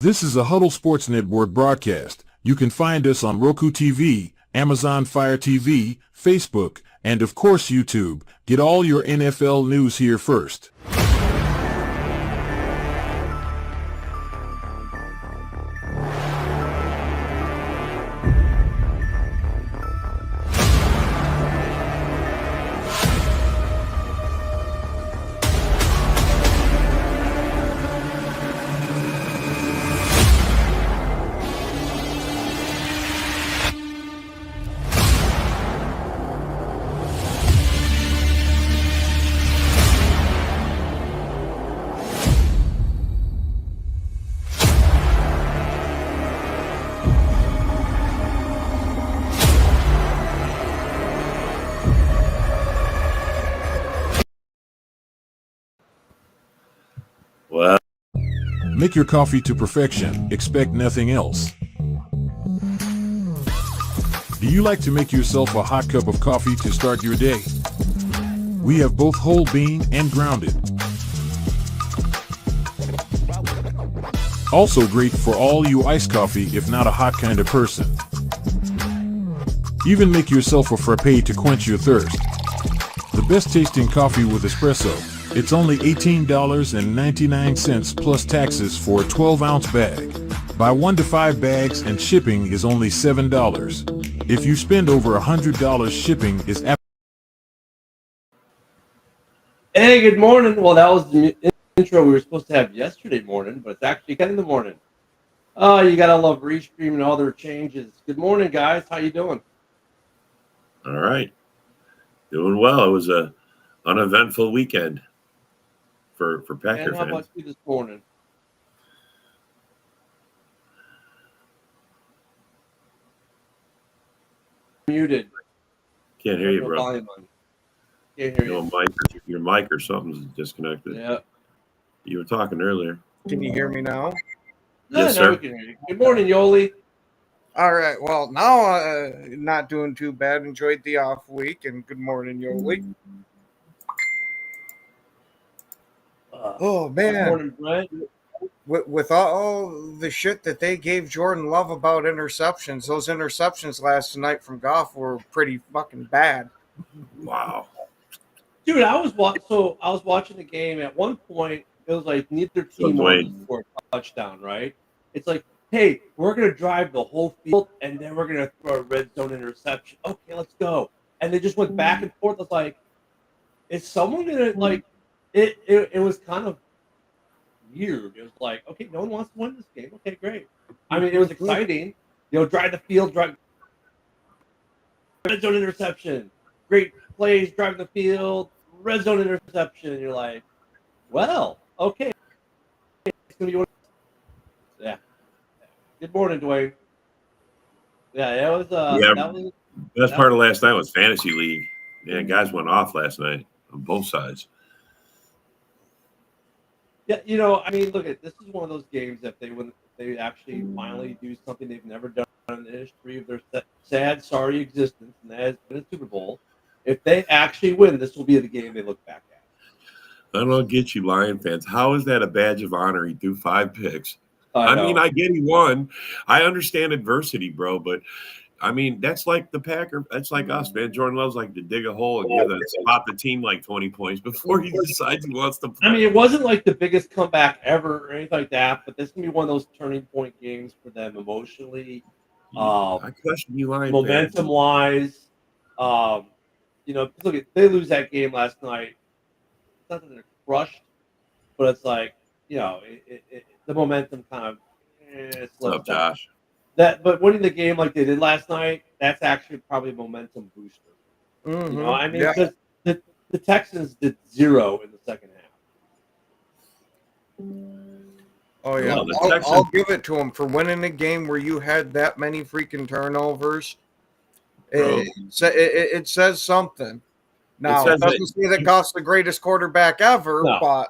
This is a Huddle Sports Network broadcast. You can find us on Roku TV, Amazon Fire TV, Facebook, and of course YouTube. Get all your NFL news here first. Well, Make your coffee to perfection. Expect nothing else. Do you like to make yourself a hot cup of coffee to start your day? We have both whole bean and grounded. Also great for all you iced coffee if not a hot kind of person. Even make yourself a frappe to quench your thirst. The best tasting coffee with espresso. It's only $18.99 plus taxes for a 12-ounce bag. Buy 1 to 5 bags and shipping is only $7. If you spend over $100, shipping is Hey, good morning. Well, that was the intro we were supposed to have yesterday morning, but it's actually 10 in the morning. Oh, you gotta love Restream and all their changes. Good morning, guys. How you doing? all right. Doing well. It was a uneventful weekend for Packer And how fans. about you this morning? Muted. Can't hear you, No bro. volume on. Can't hear you. Your mic or something's disconnected. Yeah. You were talking earlier. Can you hear me now? Yes, Now sir. we can hear you. Good morning, Yoli. All right. Well, now not doing too bad. Enjoyed the off week, and good morning, Yoli. Oh Good man, morning, Brent. with all the shit that they gave Jordan Love about interceptions, those interceptions last night from Goff were pretty fucking bad. Wow. Dude, I was watching the game. At one point, it was like neither team wanted to score a touchdown, right? It's like, hey, we're gonna drive the whole field and then we're gonna throw a red zone interception. Okay, let's go. And they just went back and forth. It's like, is someone gonna like it? It was kind of weird. It was like, okay, no one wants to win this game. Okay, great. I mean, it was exciting. Drive the field, drive red zone interception. Great plays, driving the field, red zone interception. And you're like, well, okay. It's gonna be one. Yeah. Good morning, Dwayne. Yeah, that was that was Best part of last night was Fantasy League. Yeah, guys went off last night on both sides. yeah, I mean, look at this is one of those games that they actually finally do something they've never done in the history of their sad, sorry existence, and that has been a Super Bowl. If they actually win, this will be the game they look back at. I don't get you, Lion fans. How is that a badge of honor? He threw 5 picks. I mean, I get he won. I understand adversity, bro, but I mean, that's like the Packer. That's like us, man. Jordan Love's like to dig a hole and spot the team like 20 points before he decides he wants to play. I mean, it wasn't like the biggest comeback ever or anything like that, but this is gonna be one of those turning point games for them emotionally. I question you, Lion momentum wise. Look at they lose that game last night. It's not that they're crushed, but it's like the momentum kind of slips down. Josh? But winning the game like they did last night, that's actually probably a momentum booster. Mm-hmm. I mean, because the Texans did 0 in the second half. Oh yeah, I'll give it to them for winning a game where you had that many freaking turnovers. It says something. Now it doesn't say that Goff's the greatest quarterback ever, but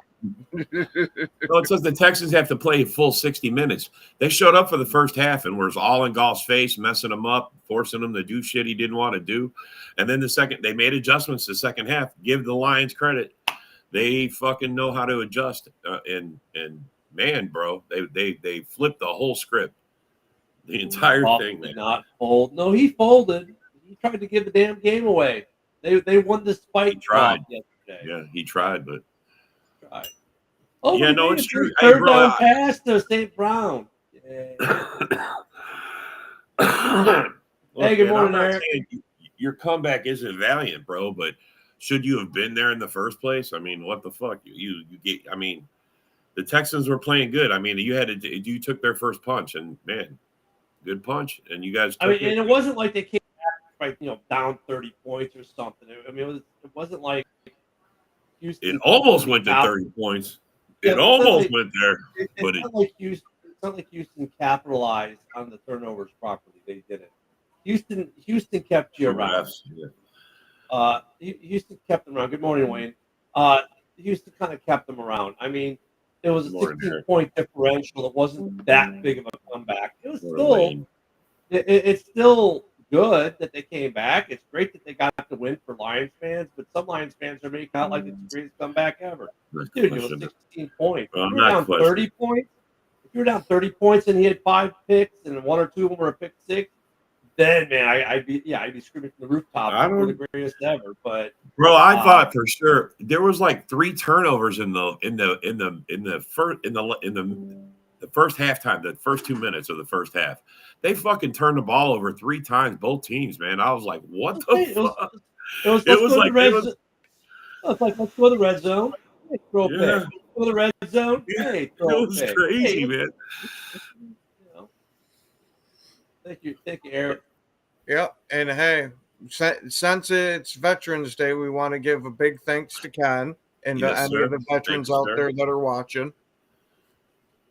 well, it says the Texans have to play a full 60 minutes. They showed up for the first half and was all in Goff's face, messing him up, forcing him to do shit he didn't want to do. And then they made adjustments the second half. Give the Lions credit. They fucking know how to adjust and man, bro, they flipped the whole script, the entire Buff thing, man. did not fold. No, he folded. He tried to give the damn game away. They won the spike He tried. yesterday. Yeah, he tried, but Tried. Oh, yeah, what no, do you it's mean? true. Hey, Third bro, down pass to St. Brown. Yeah. Look, Hey, good man, morning, I'm not Eric. saying your comeback isn't valiant, bro, but should you have been there in the first place? I mean, what the fuck? You get. I mean, the Texans were playing good. I mean, you took their first punch, and man, good punch, and you guys. I mean, and it wasn't like they came back down 30 points or something. I mean, it wasn't like Houston. It almost went to 30 points. It almost went there, but it's not like Houston capitalized on the turnovers properly. They didn't. Houston kept you around. Yeah. Houston kept them around. Good morning, Wayne. Houston kind of kept them around. I mean, it was a 16-point differential. It wasn't that big of a comeback. It was still, it's still good that they came back. It's great that they got the win for Lions fans, but some Lions fans are making out like it's the greatest comeback ever. Dude, it was 16 points. If you were down 30 points, if you were down 30 points and he had 5 picks and 1 or 2 of them were a pick six, then man, I'd be screaming from the rooftops. We're the greatest ever. But bro, I thought for sure there was like 3 turnovers in the first halftime, the first 2 minutes of the first half. They fucking turned the ball over 3 times, both teams, man. I was like, what the fuck? It was like, let's go to the red zone. Hey, throw a pick. Let's go to the red zone. Hey, throw a pick. It was crazy, man. Thank you, Eric. Yeah, and hey, since it's Veterans Day, we want to give a big thanks to Ken and to any of the veterans out there that are watching.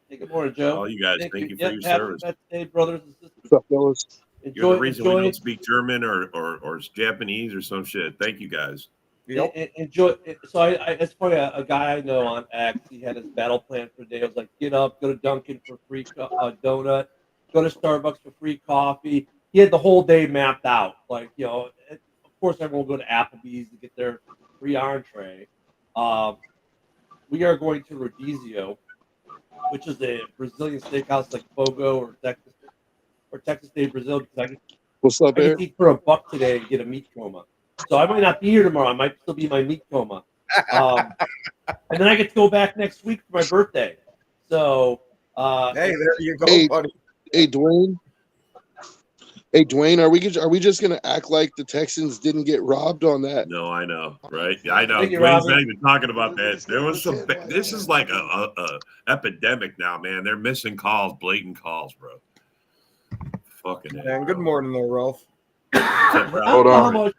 Hey, good morning, Joe. All you guys, thank you for your service. Hey, brothers and sisters. What's up, fellas? You're the reason we don't speak German or Japanese or some shit. Thank you, guys. Yep. Enjoy. So it's funny. A guy I know on X, he had his battle plan for the day. I was like, get up, go to Dunkin' for free donut, go to Starbucks for free coffee. He had the whole day mapped out. Like, of course, everyone will go to Applebee's to get their free entree. We are going to Rodizio, which is a Brazilian steakhouse like Fogo or Texas State Brazil. Because What's up, I Eric? can eat for $1 today and get a meat coma. So I might not be here tomorrow. I might still be in my meat coma. And then I get to go back next week for my birthday. So hey, there you go, buddy. Hey, Dwayne. Are we just gonna act like the Texans didn't get robbed on that? No, I know, right? I know. Dwayne's not even talking about that. There was some. This is like a epidemic now, man. They're missing calls, blatant calls, bro. Fucking. Man, good morning, there, Ralph. Hold on.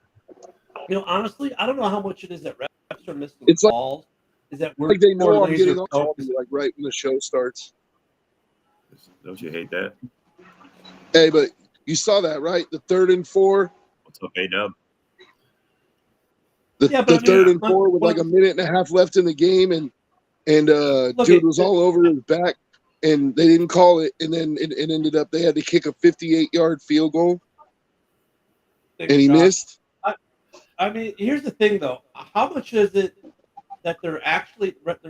Honestly, I don't know how much it is that refs are missing calls. Is that like they know I'm getting on like right when the show starts? Don't you hate that? Hey, but you saw that, right? The 3rd and 4. What's up, A-Dub? The 3rd and 4 with like a minute and a half left in the game, and dude was all over his back, and they didn't call it, and then it ended up they had to kick a 58-yard field goal, and he missed. I mean, here's the thing, though. How much is it that they're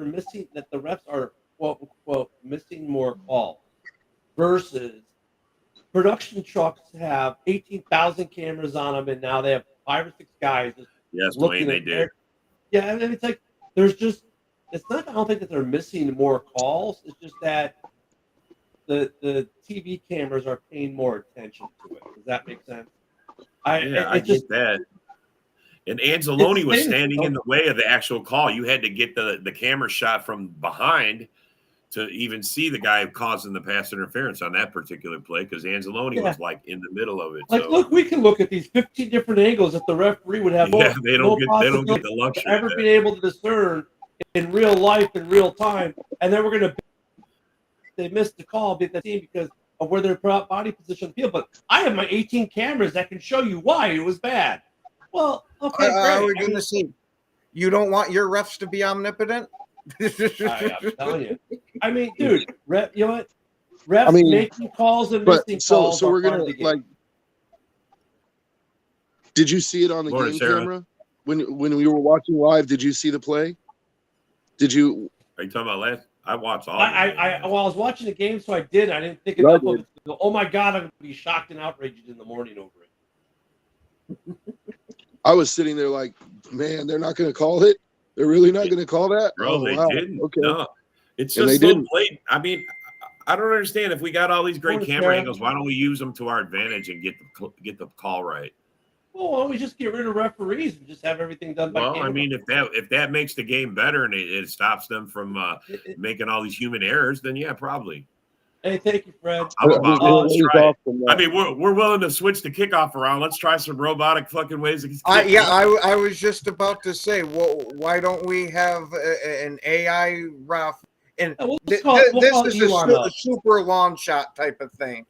missing, that the refs are, quote, unquote, missing more calls versus production trucks have 18,000 cameras on them, and now they have 5 or 6 guys. Yes, Dwayne, they did. Yeah, and it's like it's not, I don't think that they're missing more calls. It's just that the TV cameras are paying more attention to it. Does that make sense? I get that. And Anzalone was standing in the way of the actual call. You had to get the camera shot from behind to even see the guy causing the pass interference on that particular play, because Anzalone was like in the middle of it. Like, look, we can look at these 15 different angles that the referee would have. They don't get the luxury ever be able to discern in real life, in real time, and then they missed the call beat the team because of where their body position field. But I have my 18 cameras that can show you why it was bad. Well, okay, great. We're going to see. You don't want your refs to be omnipotent? I'm telling you. I mean, dude, you know what? Refs making calls and missing calls. So we're gonna like. Did you see it on the game camera when we were watching live? Did you see the play? Did you? Are you talking about last? I watched all. I was watching the game, so I did. I didn't think Yeah, I enough of did. it to go, oh my god, I'm gonna be shocked and outraged in the morning over it. I was sitting there like, man, they're not going to call it. They're really not going to call that. Bro, they wow. didn't. Okay. No, it's And just they so didn't. blatant. I mean, I don't understand. If we got all these great Morning, camera Sarah. angles, why don't we use them to our advantage and get the call right? Well, why don't we just get rid of referees and just have everything done by Well, camera? I mean, if that makes the game better and it stops them from making all these human errors, then yeah, probably. Hey, thank you, Fred. I'm about We're let's ways try it. off from that. I mean, we're willing to switch the kickoff around. Let's try some robotic fucking ways. I was just about to say, well, why don't we have an AI ref? And We'll this call is Elon a up. super long shot type of thing.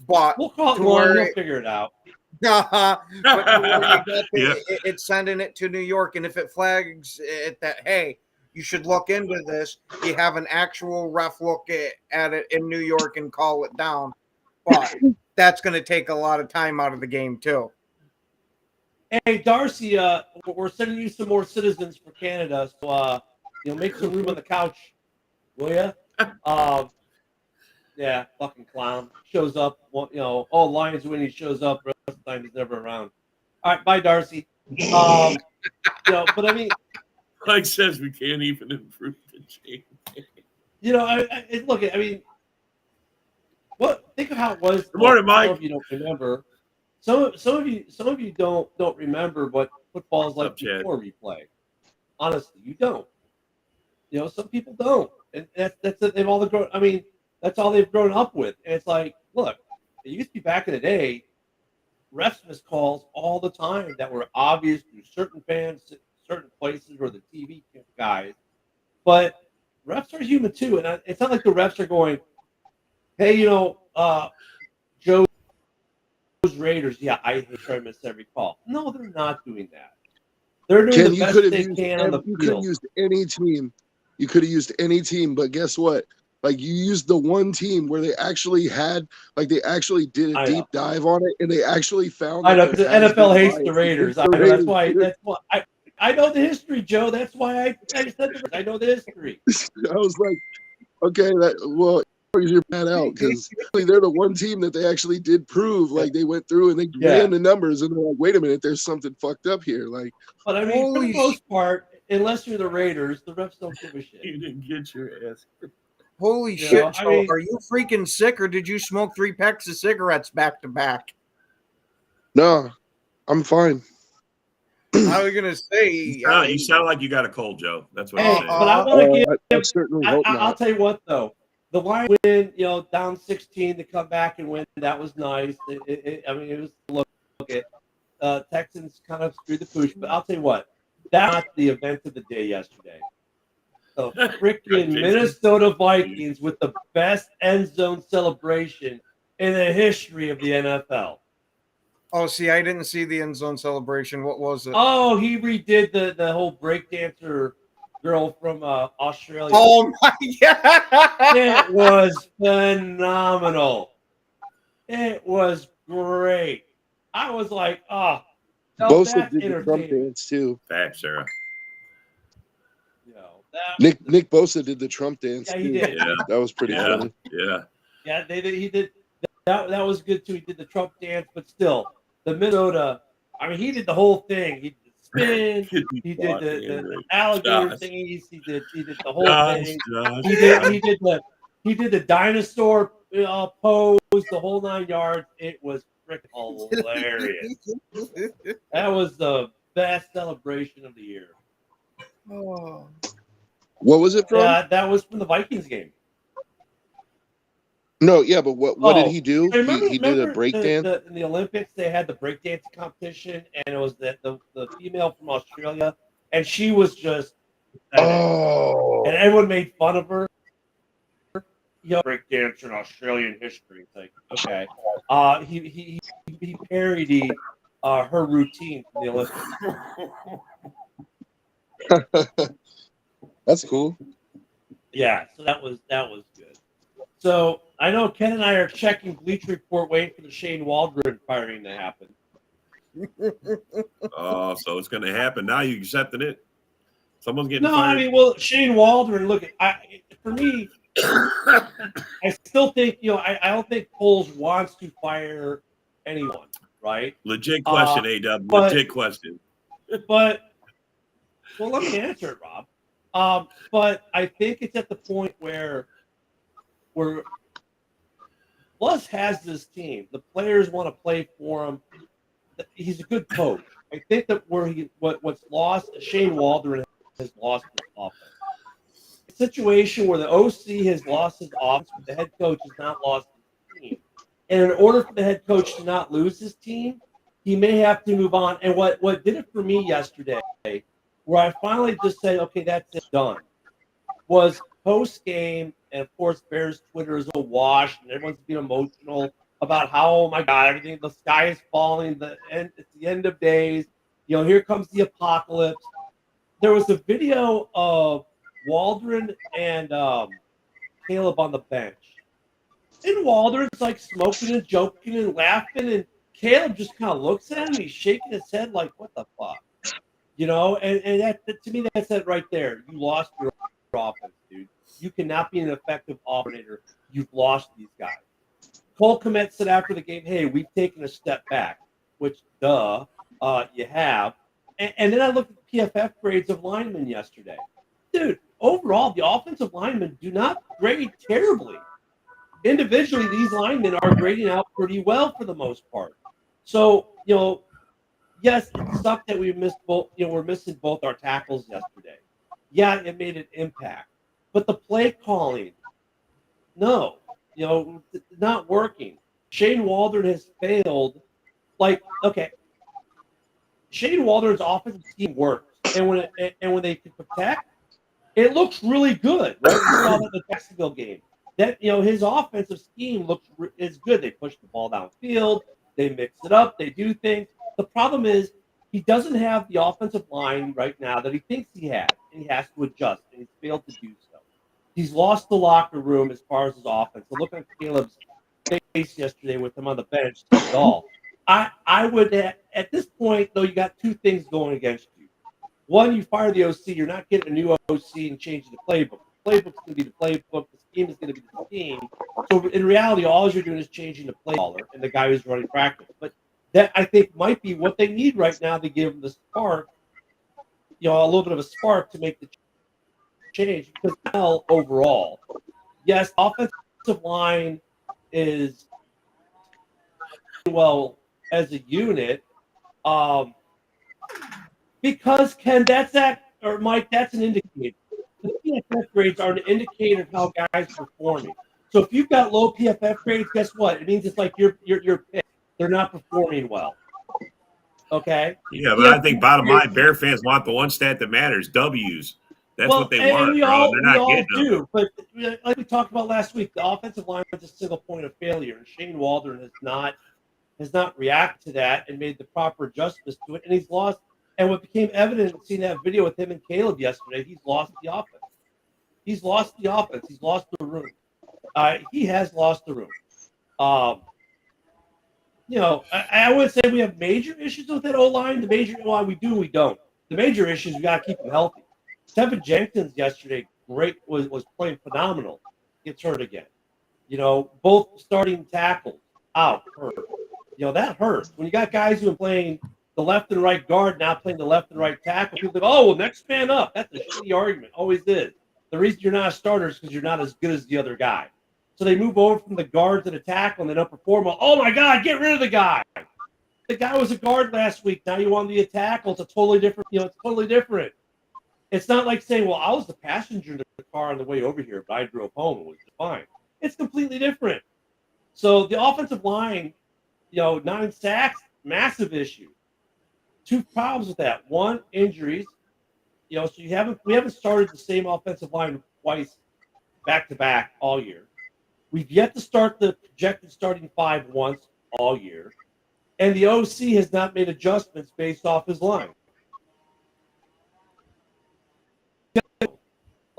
But We'll call it to one. where He'll figure it out. but to where you got Yeah. it's sending it to New York, and if it flags it that, hey, you should look into this, you have an actual ref look at it in New York and call it down. But that's going to take a lot of time out of the game too. Hey, Darcy, we're sending you some more citizens for Canada, so make some room on the couch, will ya? Yeah, fucking clown. Shows up, all Lions win, he shows up, the rest of the time he's never around. All right, bye, Darcy. But I mean, Mike says we can't even improve the change. look, I mean, think of how it was. Good morning, Mike. Some of you don't remember. Some of you don't remember what football is like What's up, Chad? before replay. Honestly, you don't. Some people don't, and that's it. They've all grown. I mean, that's all they've grown up with. And it's like, look, it used to be back in the day, refs missed calls all the time that were obvious to certain fans, certain places, or the TV guys. But refs are human too, and it's not like the refs are going, hey, Joe's Raiders, yeah, I hate trying to miss every call. No, they're not doing that. They're doing the best they can on the You could have field. used any team. You could have used any team, but guess what? Like, you used the one team where they actually did a deep dive on it, and they actually found. I know, because the NFL hates bias. the Raiders. I know, that's why I know the history, Joe. That's why I said I know the history. I was like, okay, you're bad out, because they're the one team that they actually did prove. Like, they went through and they ran the numbers, and they're like, wait a minute, there's something fucked up here. Like, but I mean, for the most part, unless you're the Raiders, the refs don't give a shit. You didn't get your ass. Holy shit, Joe, are you freaking sick, or did you smoke 3 packs of cigarettes back to back? no, I'm fine. I was gonna say, You sound like you got a cold, Joe. That's what Hey, I'm saying. but I want to give. I certainly hope I'll not. tell you what, though, the Lions win, down 16 to come back and win. That was nice. It was look at Texans kind of screwed the pooch, but I'll tell you what, that's not the event of the day yesterday. The freaking Minnesota Vikings with the best end zone celebration in the history of the NFL. Oh, see, I didn't see the end zone celebration. What was it? Oh, he redid the whole breakdancer girl from Australia. Oh my god! It was phenomenal. It was great. I was like, Bosa did the Trump dance too. Thanks, Sarah. Nick Bosa did the Trump dance. Yeah, he too. did. Yeah. That was pretty funny. Yeah. Yeah, he did. That was good too. He did the Trump dance, but still, the Minnesota. I mean, he did the whole thing. He did the spin. He did the alligator thingies. He did the whole thing. He did the dinosaur pose, the whole 9 yards. It was freaking hilarious. That was the best celebration of the year. Oh. What was it from? That was from the Vikings game. No, yeah, but what did he do? He did a break dance? In the Olympics, they had the breakdance competition, and it was the female from Australia, and she was just and everyone made fun of her. Breakdance in Australian history. It's like, okay. He parodied her routine from the Olympics. That's cool. Yeah, so that was good. So I know Ken and I are checking Bleacher Report, waiting for the Shane Waldron firing to happen. Oh, so it's going to happen now. You accepting it? Someone's getting No, fired. I mean, well, Shane Waldron. Look, for me, I still think, I don't think Poles wants to fire anyone, right? Legit question, A-Dub. but- Legit question. But, well, let me answer it, Rob. But I think it's at the point where Plus has this team. The players want to play for him. He's a good coach. I think that what's lost, Shane Waldron has lost his offense. A situation where the OC has lost his offense, but the head coach has not lost his team. And in order for the head coach to not lose his team, he may have to move on. And what did it for me yesterday, where I finally just said, okay, that's it, done, was post game, and of course, Bears Twitter is awash, and everyone's being emotional about how, oh my God, everything, the sky is falling, it's the end of days, here comes the apocalypse. There was a video of Waldron and Caleb on the bench, and Waldron's like smoking and joking and laughing, and Caleb just kind of looks at him, and he's shaking his head like, what the fuck? And that, to me, that's it right there. You lost your offense, dude. You cannot be an effective operator. You've lost these guys. Cole Kmet said after the game, hey, we've taken a step back, which, you have. And then I looked at PFF grades of linemen yesterday. Dude, overall, the offensive linemen do not grade terribly. Individually, these linemen are grading out pretty well for the most part. So, yes, it sucked that we missed both. We're missing both our tackles yesterday. Yeah, it made an impact, but the play calling, no, not working. Shane Waldron has failed. Shane Waldron's offensive scheme works, and when they can protect, it looks really good. Right? We saw that in the Jacksonville game. That his offensive scheme is good. They push the ball downfield, they mix it up, they do things. The problem is he doesn't have the offensive line right now that he thinks he has, and he has to adjust, and he's failed to do so. He's lost the locker room as far as his offense. So look at Caleb's face yesterday with him on the bench at all. I would, at this point, though, you got two things going against you. One, you fire the OC. You're not getting a new OC and changing the playbook. The playbook's going to be the playbook. The scheme is going to be the scheme. So in reality, all you're doing is changing the play caller and the guy who's running practice. But that, I think, might be what they need right now to give them the spark, a little bit of a spark to make the change. Because now, overall, yes, offensive line is well as a unit. Because Ken, Mike, that's an indicator. The PFF grades are an indicator of how guys are performing. So if you've got low PFF grades, guess what? It means it's like you're picked. They're not performing well. Okay. Yeah, but I think bottom line, Bear fans want the one stat that matters: W's. That's what they want, bro. They're not getting them. But like we talked about last week, the offensive line was a single point of failure, and Shane Waldron has not reacted to that and made the proper adjustments to it, and he's lost. And what became evident in seeing that video with him and Caleb yesterday, he's lost the offense. He's lost the offense. He's lost the room. He has lost the room. I wouldn't say we have major issues with that O-line. The major why we do, we don't. The major issues, we got to keep them healthy. Tevin Jenkins yesterday, was playing phenomenal. Gets hurt again. Both starting tackles out, hurt. That hurts. When you got guys who are playing the left and right guard, now playing the left and right tackle, people think, oh, well, next man up. That's a shitty argument. Always is. The reason you're not a starter is because you're not as good as the other guy. So they move over from the guard to the tackle, and they don't perform well. Oh, my God, get rid of the guy. The guy was a guard last week. Now you want to be a tackle. It's a totally different, it's totally different. It's not like saying, well, I was the passenger in the car on the way over here, but I drove home and was fine. It's completely different. So the offensive line, 9 sacks, massive issue. 2 problems with that. One, injuries. So we haven't started the same offensive line twice back to back all year. We've yet to start the projected starting 5 once all year. And the OC has not made adjustments based off his line.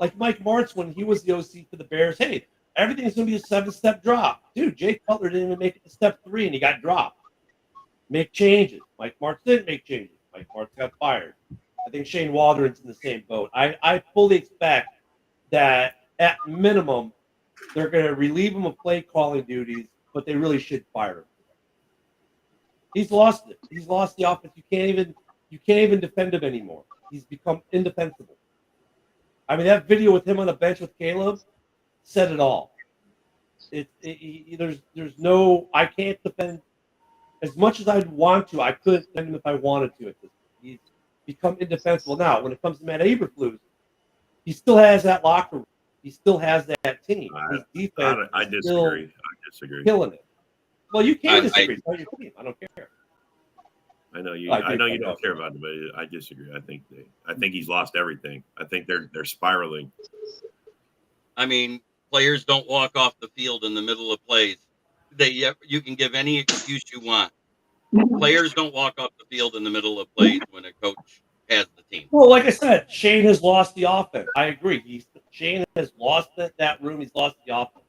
Like Mike Martz, when he was the OC for the Bears, hey, everything's going to be a 7-step drop. Dude, Jay Cutler didn't even make it to step 3, and he got dropped. Make changes. Mike Martz didn't make changes. Mike Martz got fired. I think Shane Waldron's in the same boat. I fully expect that at minimum, they're going to relieve him of play calling duties, but they really should fire him. He's lost it. He's lost the offense. You can't even defend him anymore. He's become indefensible. I mean, that video with him on the bench with Caleb said it all. There's no, I can't defend as much as I'd want to. I couldn't defend him if I wanted to. He's become indefensible. Now, when it comes to Matt Eberflus, he still has that locker room. He still has that team. His defense I disagree. I disagree. Killing it. Well, you can disagree. It's not your team. I don't care. I know you. I know you don't care about it, but I disagree. I think he's lost everything. I think they're spiraling. I mean, players don't walk off the field in the middle of plays. You can give any excuse you want. Players don't walk off the field in the middle of plays when a coach has the team. Well, like I said, Shane has lost the offense. I agree. Shane has lost that room. He's lost the offense.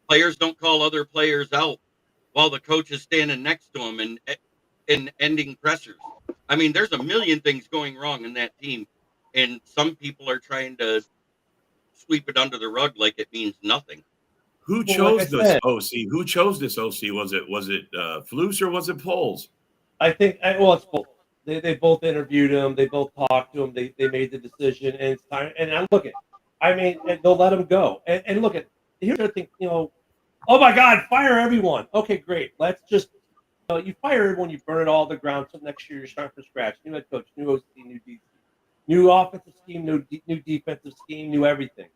Players don't call other players out while the coach is standing next to him and ending pressers. I mean, there's a million things going wrong in that team, and some people are trying to sweep it under the rug like it means nothing. Who chose this OC? Who chose this OC? Was it Flus or was it Poles? I think it's both. They both interviewed him. They both talked to him. They made the decision, and it's time. And I look at, I mean, they'll let him go. And look at, here's the thing, oh my God, fire everyone. Okay, great. Let's just, you fire everyone, you burn it all to the ground. So next year you're starting from scratch. New head coach, new OC, new DC, new offensive scheme, new defensive scheme, new everything.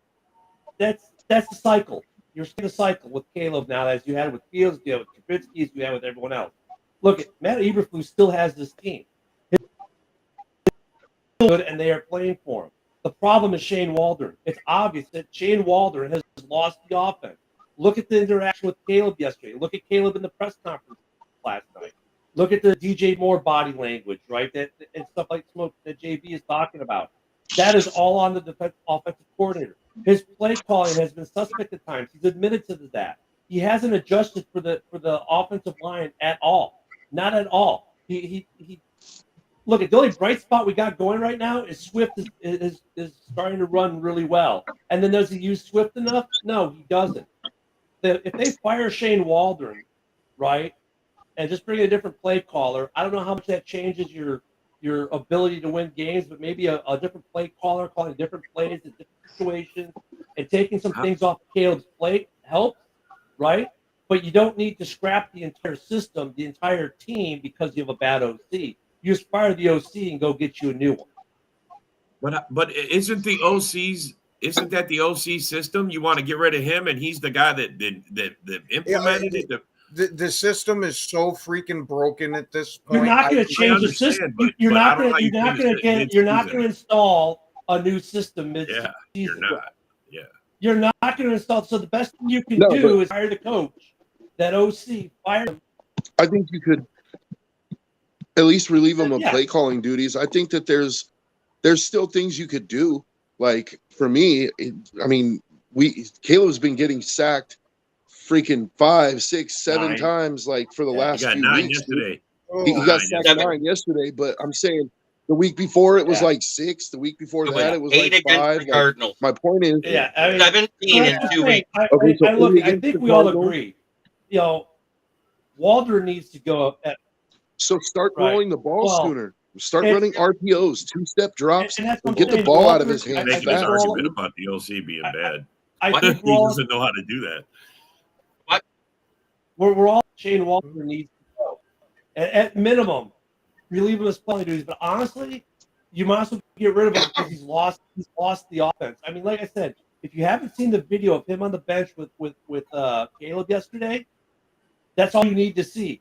That's the cycle. You're seeing the cycle with Caleb now, as you had with Fields, you had with Trubisky, as you had with everyone else. Look, Matt Eberflus still has this team. Good, and they are playing for him. The problem is Shane Waldron. It's obvious that Shane Waldron has lost the offense. Look at the interaction with Caleb yesterday. Look at Caleb in the press conference last night. Look at the DJ Moore body language, right? And stuff like smoke that JB is talking about. That is all on the offensive coordinator. His play calling has been suspect at times. He's admitted to that. He hasn't adjusted for the offensive line at all. Not at all. He look at the only bright spot we got going right now is Swift is starting to run really well. And then does he use Swift enough? No, he doesn't. If they fire Shane Waldron, right, and just bring a different play caller, I don't know how much that changes your ability to win games, but maybe a different play caller calling different plays in different situations and taking some things off Caleb's plate helps, right? But you don't need to scrap the entire system, the entire team, because you have a bad OC. You just fire the OC and go get you a new one. But isn't that the OC system? You want to get rid of him, and he's the guy that implemented it. The system is so freaking broken at this point. You're not going to change the system. You're not going to install a new system mid-season. Yeah, you're not. Yeah, you're not going to install. So the best thing you can do is hire the coach. That OC, fire him. I think you could at least relieve him of play calling duties. I think that there's still things you could do. Like for me, Caleb's been getting sacked freaking 5, 6, 7 times like for the last few weeks. Yesterday. He got sacked 9 yesterday, but I'm saying the week before it was like 6. The week before that it was like 5. Cardinals. My point is, 17 in 2 weeks. I think we all agree. Waldron needs to go up. So start rolling the ball sooner. Start running RPOs, 2-step drops, and get the ball out of his hands. Making an argument about the OC being bad. I think he doesn't know how to do that. We're all Shane Waldron needs to go. At minimum, relieve him his playing duties. But honestly, you might as well get rid of him because he's lost the offense. I mean, like I said, if you haven't seen the video of him on the bench with Caleb yesterday, that's all you need to see.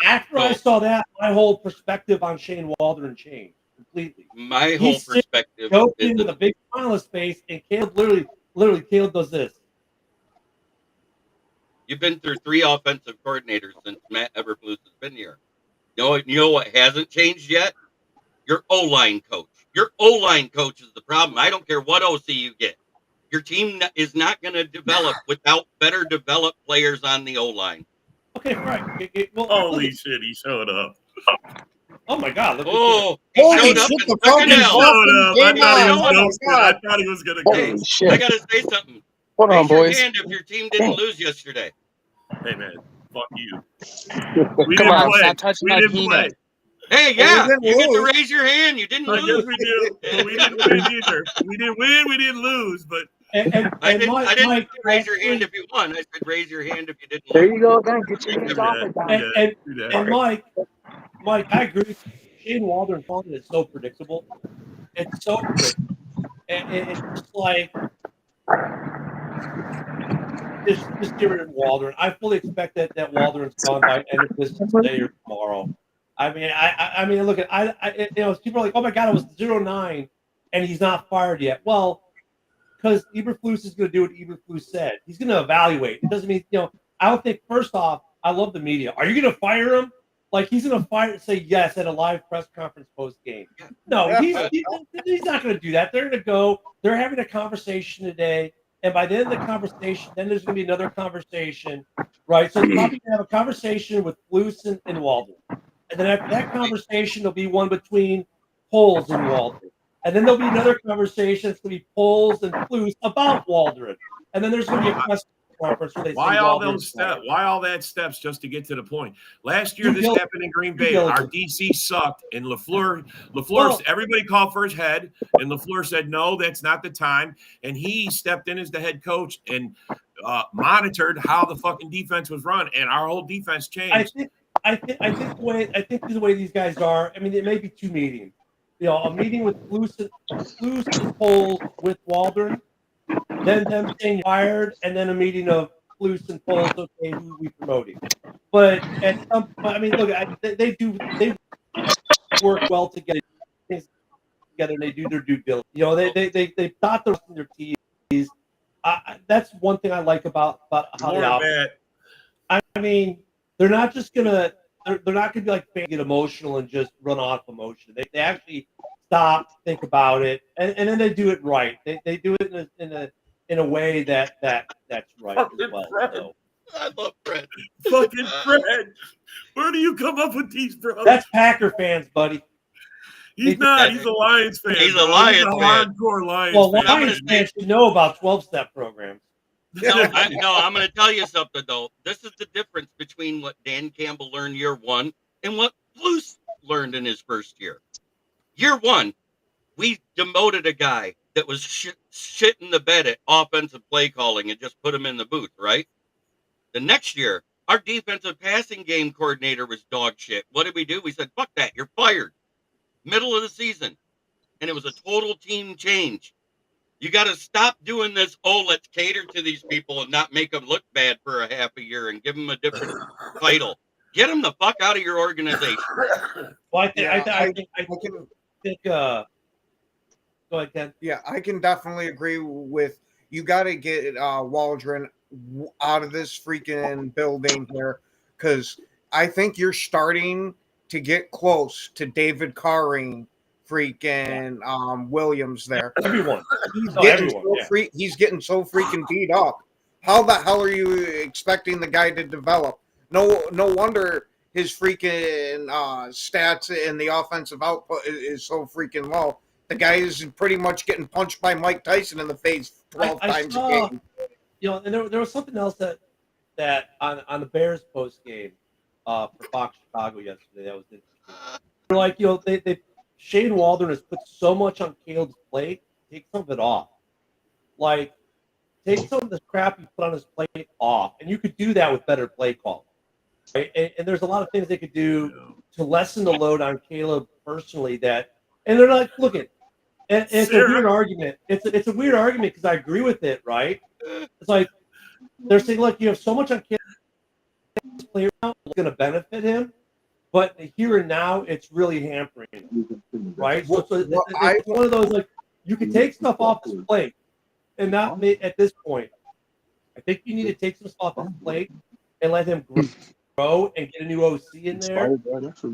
After I saw that, my whole perspective on Shane Waldron changed completely. My whole perspective is with a big smile on his face, and Caleb literally Caleb does this. You've been through 3 offensive coordinators since Matt Eberflus has been here. You know what hasn't changed yet? Your O-line coach. Your O-line coach is the problem. I don't care what OC you get. Your team is not going to develop without better developed players on the O-line. Okay, right. Holy shit, he showed up. Oh my God! Look Oh, he Holy showed up shit, and the took fucking an L. I game thought he on. was Oh my ghosted. God. I thought he was gonna Hey, go. shit. I gotta say something. Hold Raise on, your boys. hand if your team didn't lose yesterday. Hey man, fuck you. Come We didn't on, play. stop touching We my didn't peanut. play. Hey, Well, yeah, we didn't you get to lose. raise your hand. You didn't I guess lose. we do, but we didn't win either. We didn't win. We didn't lose. But I didn't Mike, say raise your hand if you won. I said raise your hand if you didn't There lose. you go again. Get your do hands off that. it, Do guys. that. Do that. and Mike, I agree. Shane Waldron calling is so predictable. It's so predictable. And it's just like just get rid of Waldron. I fully expect that Waldron's gone by end of business today or tomorrow. I mean, look at people are like, oh my God, it was 0-9, and he's not fired yet. Well, because Eberflus is going to do what Eberflus said. He's going to evaluate. It doesn't mean I don't think. First off, I love the media. Are you going to fire him? Like he's going to say yes at a live press conference post game. No, he's not going to do that. They're going to go. They're having a conversation today, and by the end of the conversation, then there's going to be another conversation, right? So they're probably going to have a conversation with Flus and Waldron, and then after that conversation, there'll be one between Poles and Waldron, and then there'll be another conversation. It's going to be Poles and Flus about Waldron, and then there's going to be a press conference where they why say all Waldron's those steps? fired. Why all that steps just to get to the point? Last year, this happened in Green Bay. Our DC sucked, and LaFleur, everybody called for his head, and LaFleur said, "No, that's not the time." And he stepped in as the head coach and monitored how the fucking defense was run, and our whole defense changed. I think the way these guys are. I mean, it may be two meetings. A meeting with Flus and Poles with Waldron, then them saying fired, and then a meeting of Flus and Poles. Okay, who we promoting? But I mean, look, they work well together. And they do their due diligence. They thought they're in their teams. That's one thing I like about how they operate. I mean, they're not just gonna they're not gonna be like get emotional and just run off emotion. They actually stop, think about it, and then they do it right. They do it in a way that's right as well. So. I love Fred. Fucking Fred. Where do you come up with these, bro? That's Packer fans, buddy. He's not. He's a Lions fan. He's a Lions fan. Hardcore Lions fan. Well, fan. Lions fans should know about 12-step programs. No, I'm going to tell you something, though. This is the difference between what Dan Campbell learned year one and what Flus learned in his first year. Year one, we demoted a guy that was shitting the bed at offensive play calling and just put him in the booth, right? The next year, our defensive passing game coordinator was dog shit. What did we do? We said, fuck that, you're fired. Middle of the season. And it was a total team change. You got to stop doing this, let's cater to these people and not make them look bad for a half a year and give them a different title. Get them the fuck out of your organization. Well, I think go ahead, Ken. Yeah, I can definitely agree with you. Got to get Waldron out of this freaking building here, because I think you're starting to get close to David Carring, freaking Williams there. Everyone. He's getting so freaking beat up. How the hell are you expecting the guy to develop? No wonder his freaking stats and the offensive output is so freaking low. The guy is pretty much getting punched by Mike Tyson in the face 12 times a game. And there was something else that on the Bears post game for Fox Chicago yesterday that was interesting. They're like, they Shane Waldron has put so much on Caleb's plate, take some of it off. Like, take some of the crap you put on his plate off, and you could do that with better play calling. Right? And there's a lot of things they could do to lessen the load on Caleb personally. And they're not looking. And it's a weird argument. It's a weird argument because I agree with it, right? It's like they're saying, look, you have so much on Caleb's plate now, it's going to benefit him, but here and now, it's really hampering him, right? So it's one of those, like, you can take stuff off his plate and not at this point. I think you need to take some stuff off his plate and let him grow and get a new OC in there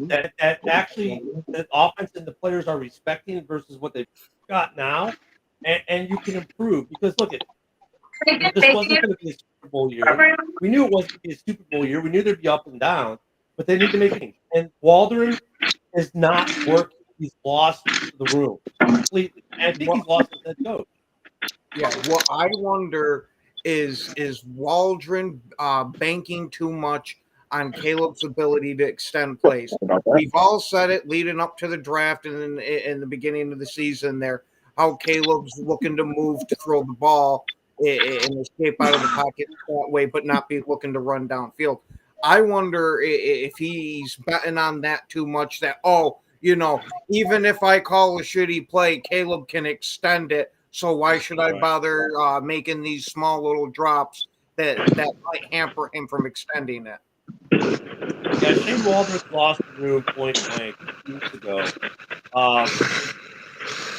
that actually the offense and the players are respecting versus what they've got now, and you can improve. Because look, this wasn't going to be a Super Bowl year. We knew it wasn't going to be a Super Bowl year. We knew there'd be up and down, but they need to make it. And Waldron, is not working. He's lost the room completely. And I think he's lost his head coach. Yeah, what I wonder is Waldron banking too much on Caleb's ability to extend plays. We've all said it leading up to the draft and in the beginning of the season there, how Caleb's looking to move to throw the ball and escape out of the pocket that way, but not be looking to run downfield. I wonder if he's betting on that too much that, even if I call a shitty play, Caleb can extend it. So why should I bother making these small little drops that might hamper him from extending it? Yeah, Shane Waldron lost the room point blank weeks ago.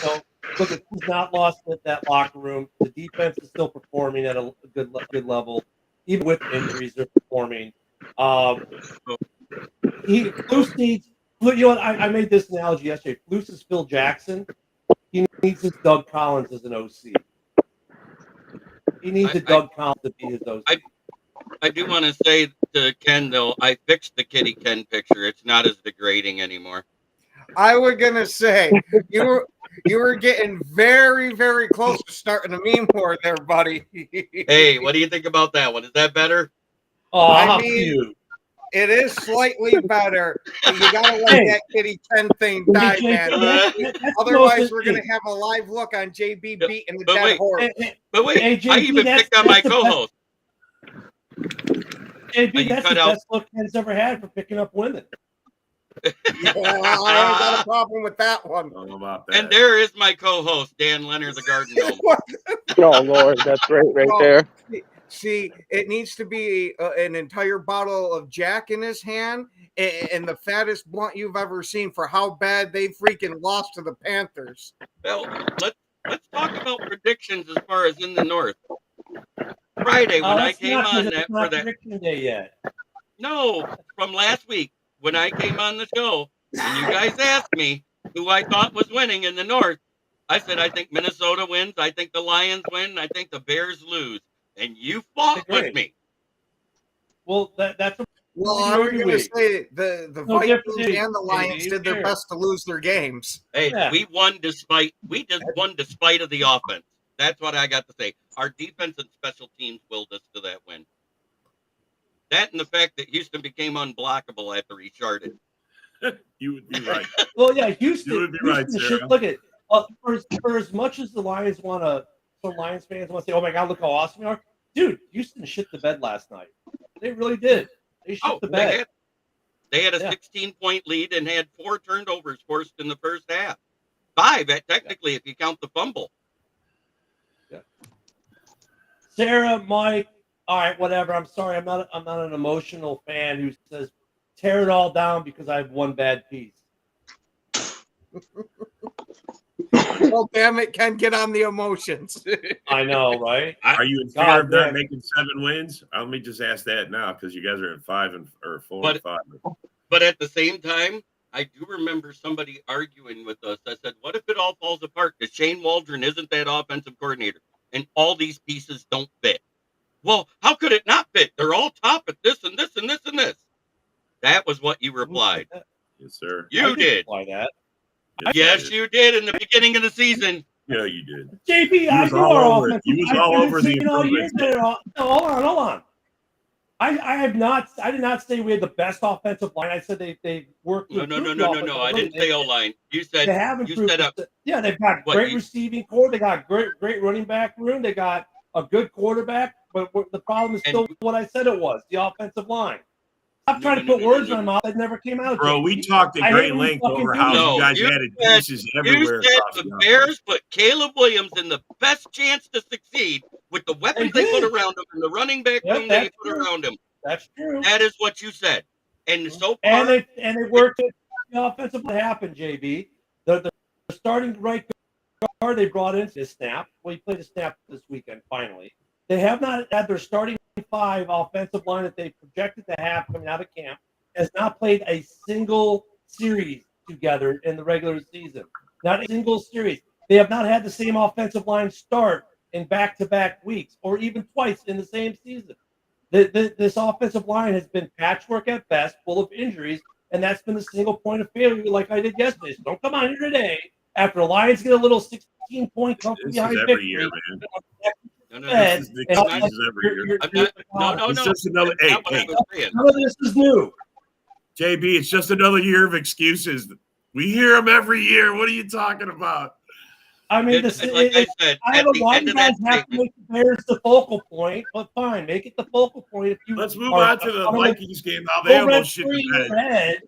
So look, he's not lost that locker room. The defense is still performing at a good level, even with injuries. They're performing. Flus needs. You know what? I made this analogy yesterday. Flus is Phil Jackson. He needs his Doug Collins as an OC. He needs Doug Collins to be his OC. I do want to say to Ken, though, I fixed the Kitty Ken picture. It's not as degrading anymore. I was gonna say you were getting very, very close to starting a meme war there, buddy. Hey, what do you think about that one? Is that better? Oh, I mean, it is slightly better. But you gotta let that Kitty Ken thing die, man. Otherwise, we're gonna have a live look on JB beating the dead horse. But wait, I even picked on my co-host. JB, that's the best look Ken's ever had for picking up women. Yeah, I ain't got a problem with that one. About that. And there is my co-host, Dan Leonard, the Garden Gnome. Oh, Lord, that's right there. See, it needs to be an entire bottle of Jack in his hand and the fattest blunt you've ever seen for how bad they freaking lost to the Panthers. Well, let's talk about predictions as far as in the North. Friday when I came on that for that prediction day yet. No, from last week when I came on the show and you guys asked me who I thought was winning in the North, I said I think Minnesota wins, I think the Lions win, I think the Bears lose, and you fought with me. Well, that's a well, I was going to say the Vikings and the Lions did their best to lose their games. Hey, we just won despite of the offense. That's what I got to say. Our defense and special teams willed us to that win. That and the fact that Houston became unblockable after he sharded. You would be right. Well, yeah, Houston. You would be Houston right, should, look at for as much as the Lions want to, some Lions fans want to say, "Oh my God, look how awesome you are!" Dude, Houston shit the bed last night. They really did. They shit the bed. They had a 16-point lead and had 4 turnovers forced in the first half. 5, technically, if you count the fumble. Yeah. Sarah, Mike, all right, whatever. I'm sorry, I'm not an emotional fan who says tear it all down because I have one bad piece. Well, damn it, Ken, get on the emotions. I know, right? Are you in fear of not making 7 wins? Let me just ask that now because you guys are at 4 and 5. But at the same time, I do remember somebody arguing with us. I said, what if it all falls apart? Because Shane Waldron isn't that offensive coordinator, and all these pieces don't fit. Well, how could it not fit? They're all top at this and this and this and this. That was what you replied. Yes, sir. You did. Reply that. Yes, you did in the beginning of the season. Yeah, you did. JP, I know our offense. You was all over the improvements. Hold on. I did not say we had the best offensive line. I said they worked. No. I didn't say O-line. You said they have improved. Yeah, they've got great receiving core. They got great running back room. They got a good quarterback. But the problem is still what I said it was, the offensive line. I'm trying to put words in my mouth that never came out. Bro, we talked at great length over how you guys added pieces everywhere. You said the Bears put Caleb Williams in the best chance to succeed with the weapons they put around him and the running back room they put around him. That's true. That is what you said. And so far, and they worked it. The offensive what happened, JB. The starting right guard they brought in this snap. Well, he played a snap this weekend finally. They have not had their starting 5 offensive line that they projected to have coming out of camp has not played a single series together in the regular season. Not a single series. They have not had the same offensive line start in back-to-back weeks or even twice in the same season. This offensive line has been patchwork at best, full of injuries, and that's been the single point of failure, like I did yesterday. So don't come on here today after the Lions get a little 16-point come from This behind is every victory. year, man. This is every year. No. It's just another. That's Hey, not what I was saying. None of this is new. JB, it's just another year of excuses. We hear them every year. What are you talking about? I mean, Like I said, I at don't the know why end you of guys that have to make the Bears the focal point, but fine, make it the focal point. If you Let's move are- on to the Vikings game. Now they go almost shit rent-free the in your bed. head.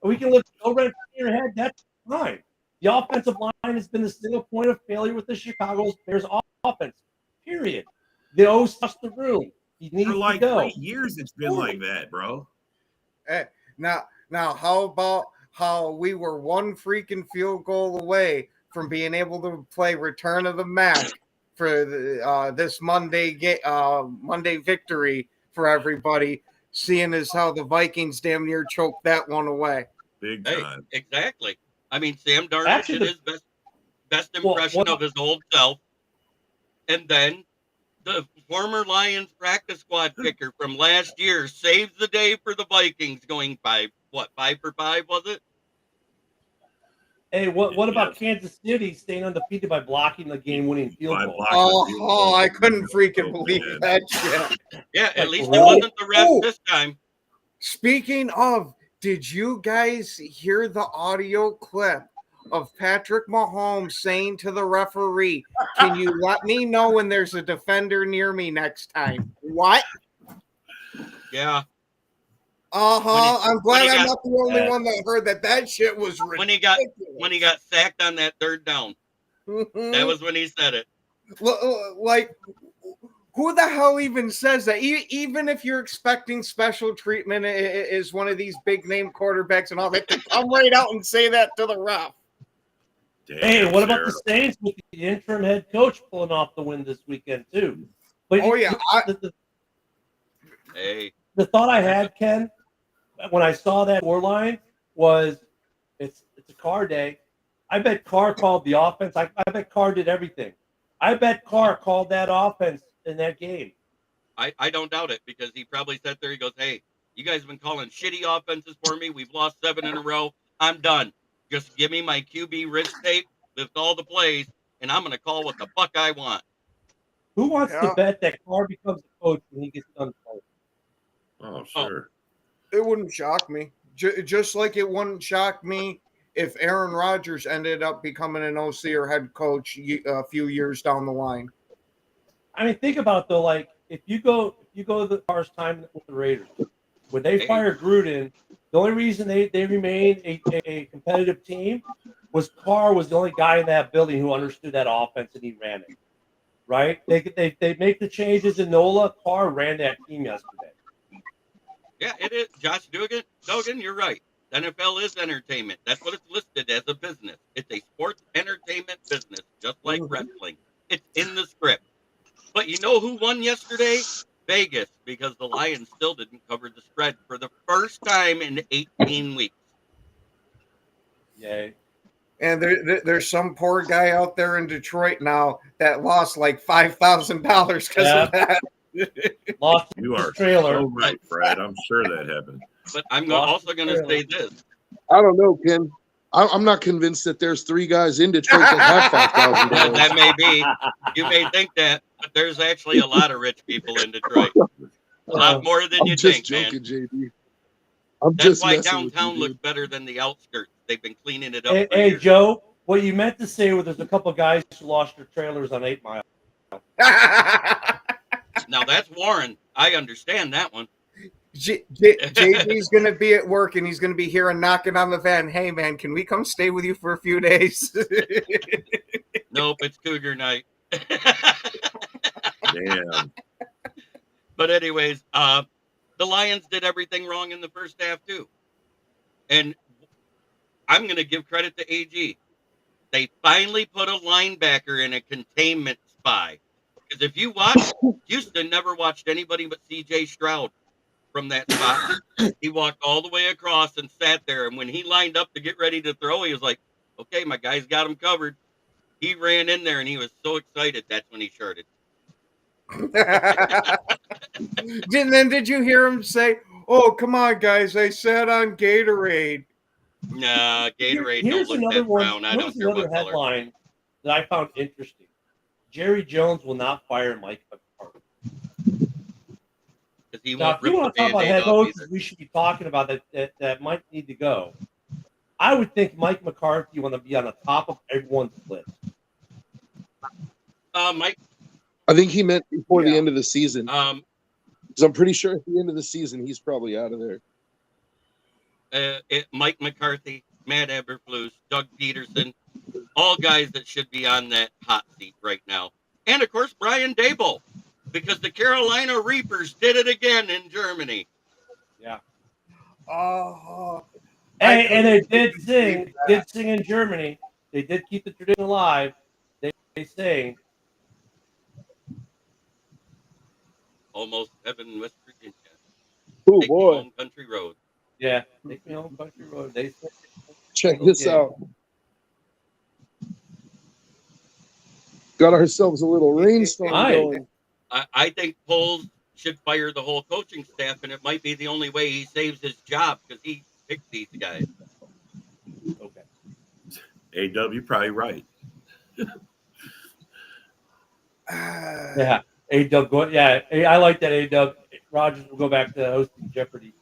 We can look go rent free in your head. That's fine. The offensive line has been the single point of failure with the Chicago Bears offense. Period. They always trust the room. He needs For like to go. 3 years, it's been like that, bro. Hey, now, how about how we were one freaking field goal away from being able to play Return of the Mac for this Monday victory for everybody, seeing as how the Vikings damn near choked that one away. Big Hey, time. exactly. I mean, Sam Darnold Actually, did his best impression of his old self, and then the former Lions practice squad kicker from last year saved the day for the Vikings, going 5 for 5 was it? Hey, what about Kansas City staying undefeated by blocking the game-winning field goal? I couldn't freaking believe that shit. Yeah, at least it wasn't the refs this time. Speaking of, did you guys hear the audio clip of Patrick Mahomes saying to the referee, "Can you let me know when there's a defender near me next time?" What? Yeah. I'm glad I'm not the only one that heard that. That shit was ridiculous. When he got sacked on that third down. That was when he said it. Like, who the hell even says that? Even if you're expecting special treatment is one of these big name quarterbacks and all that, to come right out and say that to the ref. Damn, Hey, what about the Saints with the interim head coach pulling off the win this weekend too? But the thought I had, Ken, when I saw that scoreline was it's a Carr day. I bet Carr called the offense. I bet Carr did everything. I bet Carr called that offense in that game. I don't doubt it, because he probably sat there. He goes, "Hey, you guys have been calling shitty offenses for me. We've lost 7 in a row. I'm done. Just give me my QB wrist tape with all the plays, and I'm going to call what the fuck I want." Who wants to bet that Carr becomes a coach when he gets done playing? Oh, sure. It wouldn't shock me. Just like it wouldn't shock me if Aaron Rodgers ended up becoming an OC or head coach a few years down the line. I mean, think about it, though. Like, if you go the first time with the Raiders, when they fired Gruden, the only reason they remained a competitive team was Carr was the only guy in that building who understood that offense, and he ran it. Right? They make the changes in NOLA. Carr ran that team yesterday. Yeah, it is. Josh Dogan, you're right. NFL is entertainment. That's what it's listed as, a business. It's a sports entertainment business, just like wrestling. It's in the script. But you know who won yesterday? Vegas, because the Lions still didn't cover the spread for the first time in 18 weeks. Yay. And there's some poor guy out there in Detroit now that lost like $5,000 because of that. Lost You are trailer. so right, Fred. I'm sure that happened. But I'm also going to say this. I don't know, Ken. I'm not convinced that there's 3 guys in Detroit that have $5,000. That may be. You may think that, but there's actually a lot of rich people in Detroit. A lot more than you think, joking, man. JB. That's why downtown looks better than the outskirts. They've been cleaning it up. Hey, Joe, what you meant to say was there's a couple guys who lost their trailers on 8 Mile. Now that's Warren. I understand that one. JB's going to be at work and he's going to be hearing knocking on the van. "Hey, man, can we come stay with you for a few days?" Nope, it's Cougar night. Damn. But anyways, the Lions did everything wrong in the first half too. And I'm going to give credit to AG. They finally put a linebacker in a containment spy. Because if you watch, Houston never watched anybody but C.J. Stroud from that spot. He walked all the way across and sat there. And when he lined up to get ready to throw, he was like, "Okay, my guy's got him covered." He ran in there and he was so excited. That's when he shirted. Then did you hear him say, Oh, come on, guys! I sat on Gatorade. Nah, Gatorade Here's don't look another that one. brown. I Here's don't care another what color. headline that I found interesting. Jerry Jones will not fire Mike McCarthy. Because he Now, won't if you rip want the to talk about Band-Aid head off coaches either. we should be talking about that might need to go, I would think Mike McCarthy want to be on the top of everyone's list. Mike, I think he meant before the Yeah. end of the season. Because I'm pretty sure at the end of the season he's probably out of there. Mike McCarthy, Matt Eberflus, Doug Peterson, all guys that should be on that hot seat right now. And of course, Brian Daboll, because the Carolina Reapers did it again in Germany. Yeah. Oh, And they did sing in Germany. They did keep the tradition alive. They sang. Almost heaven, West Virginia. Oh Take me boy, home, country road. Yeah, take me home, country road. They sang. check this Okay. out. Got ourselves a little rainstorm Nice. going. I think Poles should fire the whole coaching staff, and it might be the only way he saves his job because he picked these guys. Okay. A-Dub, you're probably right. Yeah. A-Dub, I like that A-Dub. Rogers will go back to hosting Jeopardy.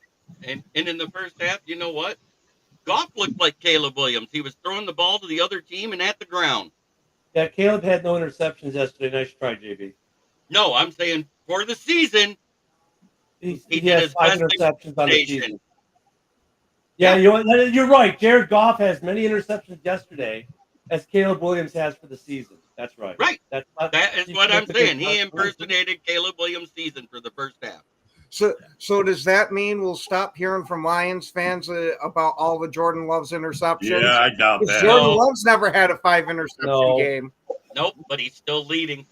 And in the first half, you know what? Goff looked like Caleb Williams. He was throwing the ball to the other team and at the ground. Yeah, Caleb had no interceptions yesterday. Nice try, JB. No, I'm saying for the season, He did has his 5 best interceptions on the expectation. season. Yeah, you're right. Jared Goff has many interceptions yesterday as Caleb Williams has for the season. That's right. Right. That is what I'm saying. He impersonated Caleb Williams' season for the first half. So does that mean we'll stop hearing from Lions fans about all the Jordan Love's interceptions? Yeah, I doubt that. Jordan No. Love's never had a 5 interception game. Nope, but he's still leading.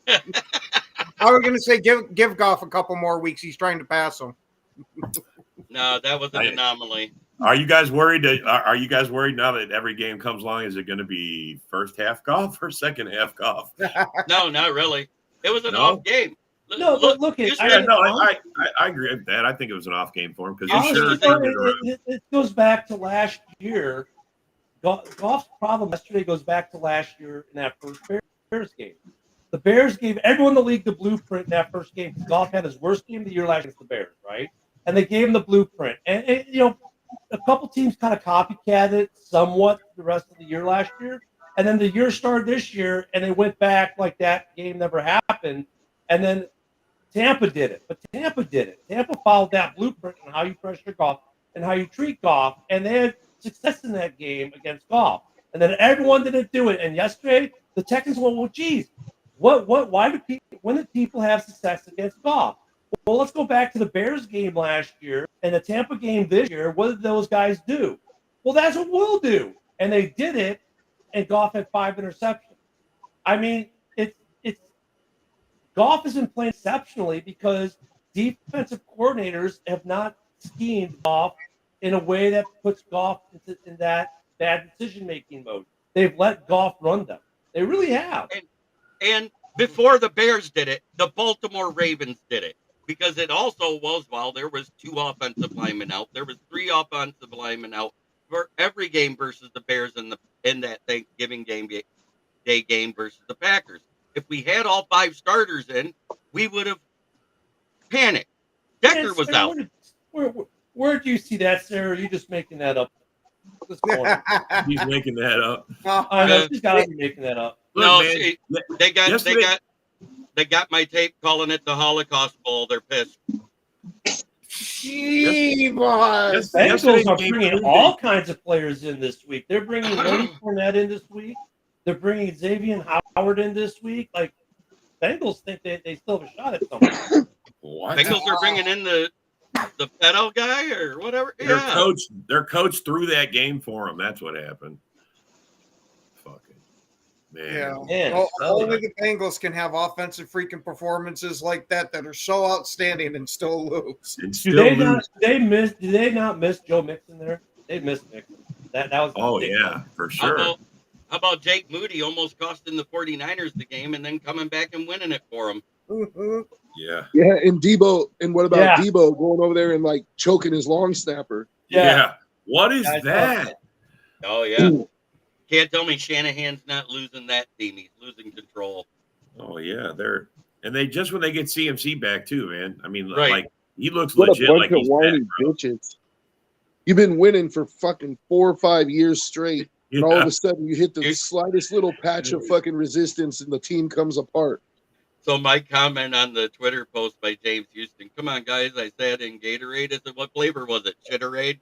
I was going to say give Goff a couple more weeks. He's trying to pass him. No, that was an anomaly. Are you guys worried? Are you guys worried now that every game comes along? Is it going to be first half golf or second half golf? No, not really. It was an No? off game. No, but look at I agree with that. I think it was an off game for him because he honestly, sure turned it around. it goes back to last year. Goff's problem yesterday goes back to last year in that first Bears game. The Bears gave everyone in the league the blueprint in that first game because Goff had his worst game of the year last against the Bears, right? And they gave him the blueprint. And a couple teams kind of copycat it somewhat the rest of the year last year. And then the year started this year, and they went back like that game never happened. And then Tampa did it. But Tampa did it. Tampa followed that blueprint on how you pressure Goff and how you treat Goff. And they had success in that game against Goff. And then everyone didn't do it. And yesterday, the Texans went, well, geez, when did people have success against Goff? Well, let's go back to the Bears game last year and the Tampa game this year. What did those guys do? Well, that's what we'll do. And they did it, and Goff had 5 interceptions. I mean, it's Goff isn't playing exceptionally because defensive coordinators have not schemed Goff in a way that puts Goff in that bad decision-making mode. They've let Goff run them. They really have. And before the Bears did it, the Baltimore Ravens did it. Because it also was, while there was 2 offensive linemen out, there was 3 offensive linemen out for every game versus the Bears in that Thanksgiving day game versus the Packers. If we had all 5 starters in, we would have panicked. Decker was out. Where do you see that, Sarah? Are you just making that up? This morning? He's making that up. I know she's got to be making that up. No, Look, man, they got my tape calling it the Holocaust Bowl. They're pissed. Bengals are bringing all kinds of players in this week. They're bringing Leonard Fournette in this week. They're bringing Xavier Howard in this week. Like, Bengals think they still have a shot at something. What? Bengals are bringing in the pedo guy or whatever. Their coach threw that game for him. That's what happened. Fucking man. Yeah. Only the Bengals can have offensive freaking performances like that are so outstanding and still lose. Do they not miss Joe Mixon there? They missed Mixon. That was for sure. How about Jake Moody almost costing the 49ers the game and then coming back and winning it for them? Mm-hmm. Yeah. Yeah, and Debo. And what about Yeah. Debo going over there and like choking his long snapper? Yeah. What is I that? Oh yeah. Can't tell me Shanahan's not losing that team. He's losing control. Oh yeah, they just when they get CMC back too, man. I mean, Right. like he looks What a legit bunch like of he's whiny back, bro. bitches. You've been winning for fucking 4 or 5 years straight, and all of Yeah. a sudden you hit the slightest little patch of fucking resistance, and the team comes apart. So my comment on the Twitter post by James Houston, come on, guys, I said in Gatorade. I said, what flavor was it? Shitterade?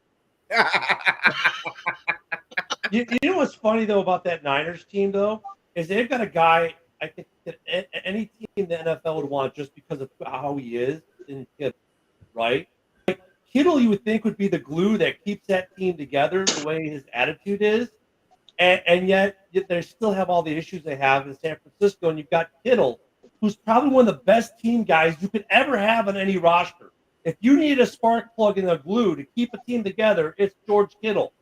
You know what's funny though about that Niners team though is they've got a guy I think that any team in the NFL would want just because of how he is in Kittle, right? Like Kittle, you would think would be the glue that keeps that team together the way his attitude is, and yet they still have all the issues they have in San Francisco. And you've got Kittle, who's probably one of the best team guys you could ever have on any roster. If you need a spark plug and a glue to keep a team together, it's George Kittle,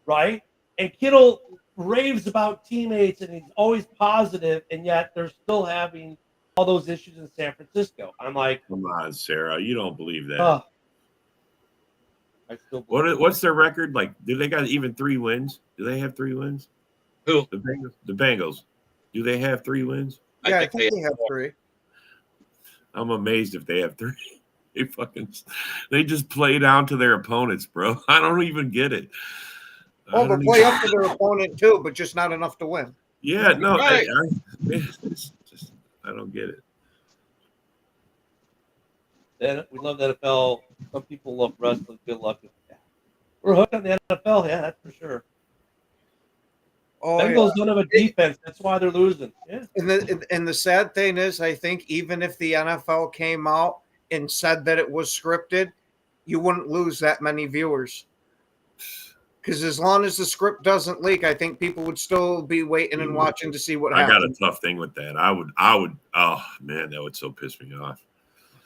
right? And Kittle raves about teammates, and he's always positive, and yet they're still having all those issues in San Francisco. I'm like, come on, Sarah, you don't believe that. I still believe What's their record? Like, do they got even 3 wins? Do they have 3 wins? Who? The Bengals. The Bengals. Do they have 3 wins? Yeah, I think they have 3. I'm amazed if they have 3. They just play down to their opponents, bro. I don't even get it. Well, they play up to their opponent too, but just not enough to win. Yeah, no, Right. I don't get it. Then we love the NFL. Some people love wrestling. Good luck with that. We're hooked on the NFL. Yeah, that's for sure. Oh, Bengals don't have a defense. That's why they're losing. Yeah. And the sad thing is, I think even if the NFL came out and said that it was scripted, you wouldn't lose that many viewers. Because as long as the script doesn't leak, I think people would still be waiting and watching to see what happens. I got a tough thing with that. I would. Oh man, that would so piss me off.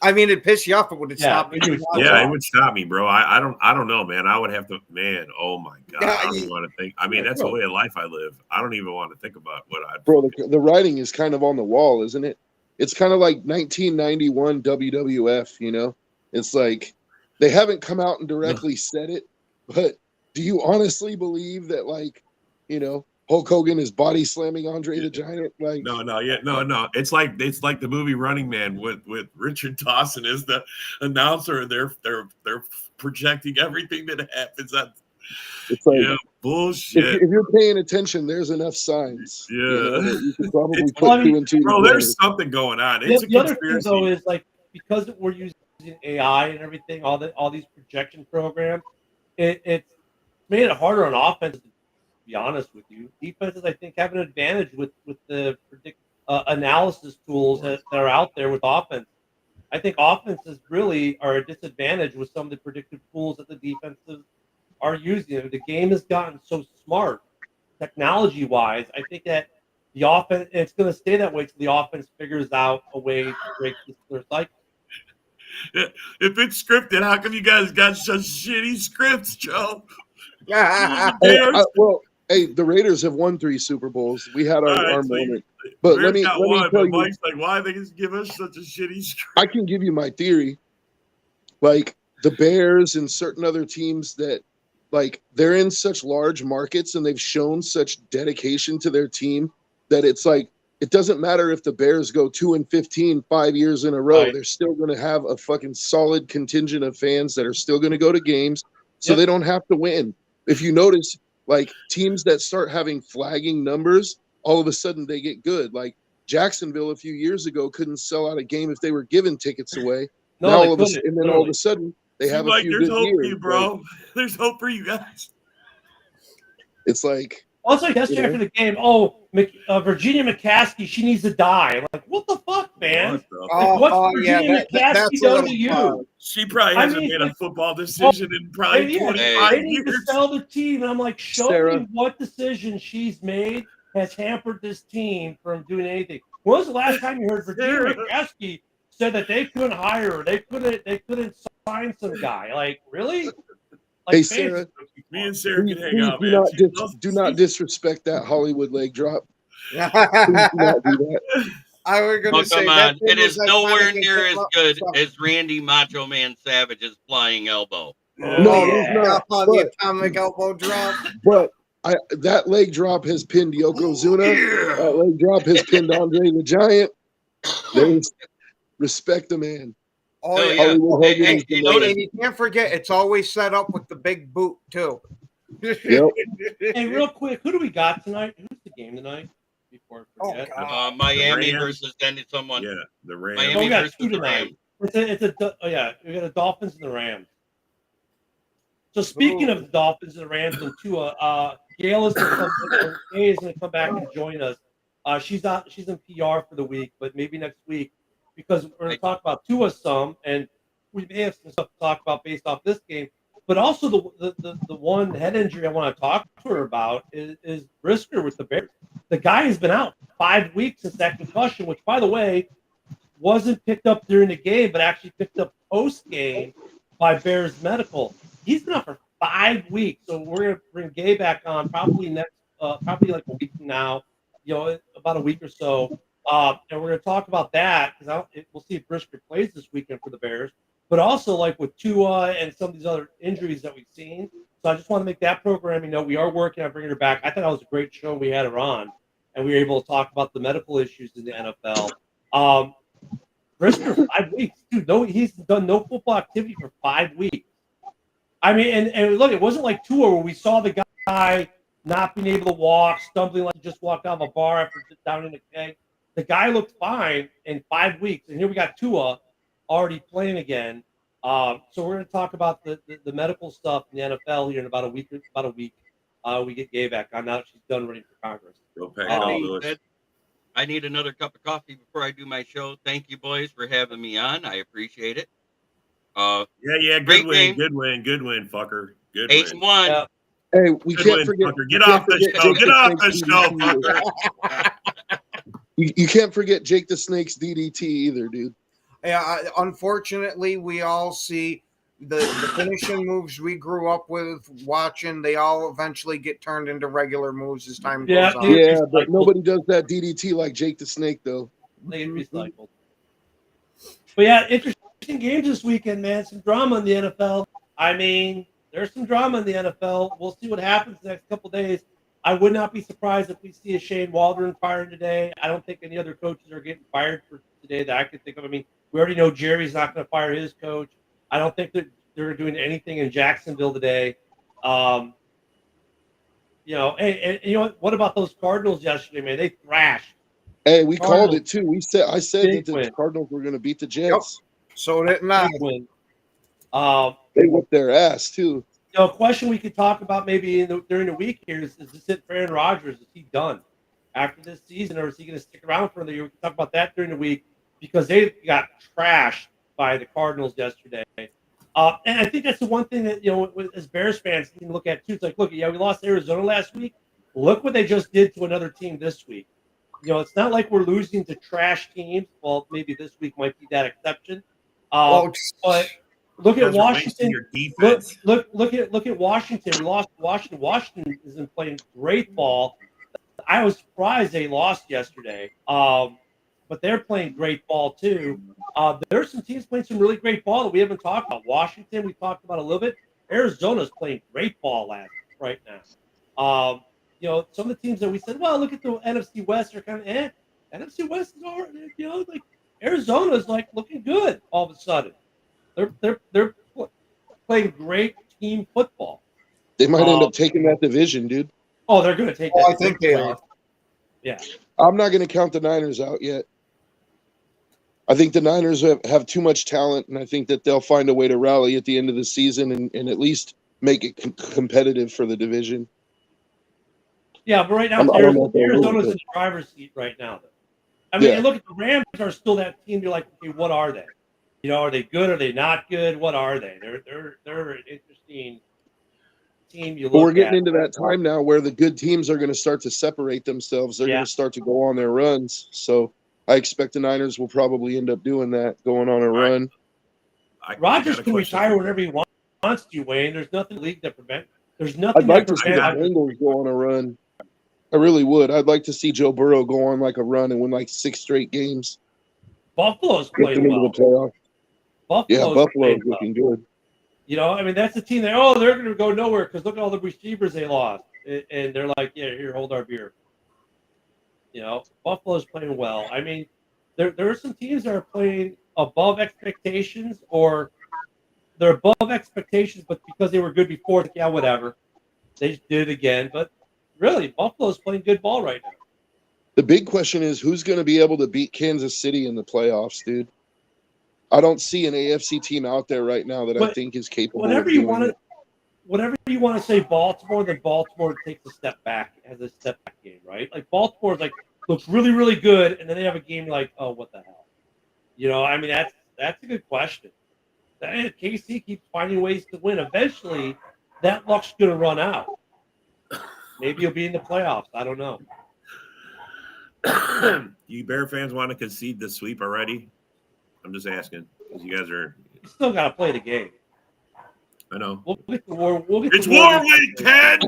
I mean, it pissed you off, but would it stop you? Yeah, it would stop me, bro. I don't know, man. I would have to, man. Oh my god, I don't even want to think. I mean, that's the way of life I live. I don't even want to think about what I. Bro, the writing is kind of on the wall, isn't it? It's kind of like 1991 WWF. You know, it's like they haven't come out and directly said it, but do you honestly believe that, like, you know, Hulk Hogan is body slamming Andre the Giant? Like, no. It's like the movie Running Man with Richard Dawson as the announcer, and they're projecting everything that happens. It's like bullshit. If you're paying attention, there's enough signs. Yeah, you know, that you can probably put well, I mean, 2 and 2 bro. together. There's something going on. It's The a other thing conspiracy. though is like because we're using AI and everything, all these projection programs, it's made it harder on offense. To be honest with you, defenses I think have an advantage with the analysis tools that are out there with offense. I think offenses really are a disadvantage with some of the predictive tools that the defenses are using. The game has gotten so smart, technology-wise. I think that the offense, and it's going to stay that way until the offense figures out a way to break their cycle. If it's scripted, how come you guys got such shitty scripts, Joe? Well, hey, the Raiders have won 3 Super Bowls. We had our moment. But let me tell you, Mike's like, why they give us such a shitty script? I can give you my theory. Like the Bears and certain other teams that, like, they're in such large markets and they've shown such dedication to their team that it's like it doesn't matter if the Bears go 2-15 5 years in a row. Right. They're still going to have a fucking solid contingent of fans that are still going to go to games, so Yep. they don't have to win. If you notice, like teams that start having flagging numbers, all of a sudden they get good. Like Jacksonville a few years ago couldn't sell out a game if they were giving tickets away. No, Now they all of a couldn't. sudden, and then Literally. all of a sudden they have a like, few there's good hope years. for you, bro. Like, There's hope for you guys. it's like, Also, yesterday after the game, Virginia McCaskey, she needs to die. I'm like, what the fuck, man? What the- Like, what's Virginia McCaskey done to you? She probably I hasn't mean, made a football decision in probably They 25 need to years. sell the team. And I'm like, show Sarah. me what decision she's made has hampered this team from doing anything. When was the last time you heard Virginia McCaskey said that they couldn't hire her? They couldn't sign some guy. Like, really? Like, hey, Sarah, Me and Sarah can hang out, do man. not disrespect that Hollywood leg drop. Please do not do that. I was going to say come that on. It is nowhere iconic near as hip-hop good song. as Randy Macho Man Savage's flying elbow. No, yeah. it's not. The atomic elbow drop. But that leg drop has pinned Yokozuna. That leg drop has pinned Andre the Giant. There's respect the man. Oh, yeah. Hollywood Hogan Hey, is the you man. notice- And you can't forget, it's always set up with the big boot, too. Yep. Hey, real quick, who do we got tonight? Who's the game tonight? Before I forget. Miami Rams. versus then someone. Yeah, the Rams. Miami Oh, we got versus two the tonight. Rams. We got the Dolphins and the Rams. So speaking of the Dolphins and the Rams and Tua, Gail is going to come back and join us. She's in PR for the week, but maybe next week because we're going to talk about Tua some, and we may have some stuff to talk about based off this game. But also the one head injury I want to talk to her about is Brisker with the Bears. The guy has been out 5 weeks since that concussion, which, by the way, wasn't picked up during the game, but actually picked up post-game by Bears Medical. He's been out for 5 weeks, so we're going to bring Gay back on probably probably like a week from now, about a week or so. And we're going to talk about that because we'll see if Brisker plays this weekend for the Bears. But also, like with Tua and some of these other injuries that we've seen. So I just want to make that programming we are working on bringing her back. I thought that was a great show. We had her on, and we were able to talk about the medical issues in the NFL. Brisker, 5 weeks. Dude, he's done no football activity for 5 weeks. I mean, and look, it wasn't like Tua where we saw the guy not being able to walk, stumbling like he just walked out of a bar after down in the keg. The guy looked fine in 5 weeks. And here we got Tua already playing again. So we're going to talk about the medical stuff in the NFL here in about a week. We get Gay back on now that she's done running for Congress. Go Packers. I need another cup of coffee before I do my show. Thank you, boys, for having me on. I appreciate it. Yeah. Good win, fucker. Good 8-1. Yeah. Hey, we Good can't win, forget. fucker. Get off the show. Get off the show, fucker. You can't forget Jake the Snake's DDT either, dude. Yeah, unfortunately, we all see the finishing moves we grew up with watching. They all eventually get turned into regular moves as time goes on. Yeah, but nobody does that DDT like Jake the Snake, though. They get recycled. But yeah, interesting games this weekend, man. Some drama in the NFL. I mean, there's some drama in the NFL. We'll see what happens the next couple of days. I would not be surprised if we see a Shane Waldron firing today. I don't think any other coaches are getting fired for today that I could think of. I mean, we already know Jerry's not going to fire his coach. I don't think that they're doing anything in Jacksonville today. Hey, and you know what? What about those Cardinals yesterday, man? They thrashed. Hey, we called it too. I said that the win. Cardinals were going to beat the Jets. Yep. So did not. Win. They whipped their ass too. A question we could talk about maybe during the week here is this it for Aaron Rodgers? Is he done after this season, or is he going to stick around for another year? We can talk about that during the week because they got trashed by the Cardinals yesterday. And I think that's the one thing that, as Bears fans can look at too. It's like, look, we lost Arizona last week. Look what they just did to another team this week. It's not like we're losing to trash teams. Well, maybe this week might be that exception. But look at Washington. Look at Washington. We lost to Washington. Washington isn't playing great ball. I was surprised they lost yesterday. But they're playing great ball too. There's some teams playing some really great ball that we haven't talked about. Washington, we talked about a little bit. Arizona's playing great ball right now. Some of the teams that we said, well, look at the NFC West are kind of NFC West is all right. Like Arizona's like looking good all of a sudden. They're playing great team football. They might end up taking that division, dude. Oh, they're going to take that. I think they are. Yeah. I'm not going to count the Niners out yet. I think the Niners have too much talent, and I think that they'll find a way to rally at the end of the season and at least make it competitive for the division. Yeah, but right now, Arizona's in the driver's seat right now. I mean, look at the Rams are still that team. You're like, okay, what are they? Are they good? Are they not good? What are they? They're an interesting team. But we're getting into that time now where the good teams are going to start to separate themselves. They're going to start to go on their runs. So I expect the Niners will probably end up doing that, going on a run. Rodgers can retire whenever he wants to, Wayne. There's nothing in the league that prevents. There's nothing. I'd like to see the Bengals go on a run. I really would. I'd like to see Joe Burrow go on like a run and win like 6 straight games. Buffalo's Get them playing into well. the playoffs. Buffalo's playing looking good. You know, I mean, that's the team that, they're going to go nowhere because look at all the receivers they lost. And they're like, yeah, here, hold our beer. You know, Buffalo's playing well. I mean, there are some teams that are playing above expectations, or they're above expectations, but because they were good before, like, yeah, whatever. They just did it again. But really, Buffalo's playing good ball right now. The big question is who's going to be able to beat Kansas City in the playoffs, dude? I don't see an AFC team out there right now that I think is capable of doing it. Whatever you want to say Baltimore, then Baltimore takes a step back, has a step back game, right? Like Baltimore's like looks really, really good, and then they have a game like, oh, what the hell? You know, I mean, that's a good question. KC keeps finding ways to win. Eventually, that luck's going to run out. Maybe you'll be in the playoffs. I don't know. You Bear fans want to concede the sweep already? I'm just asking because you guys are. You still got to play the game. I know. We'll get the war. It's War Week, Ken.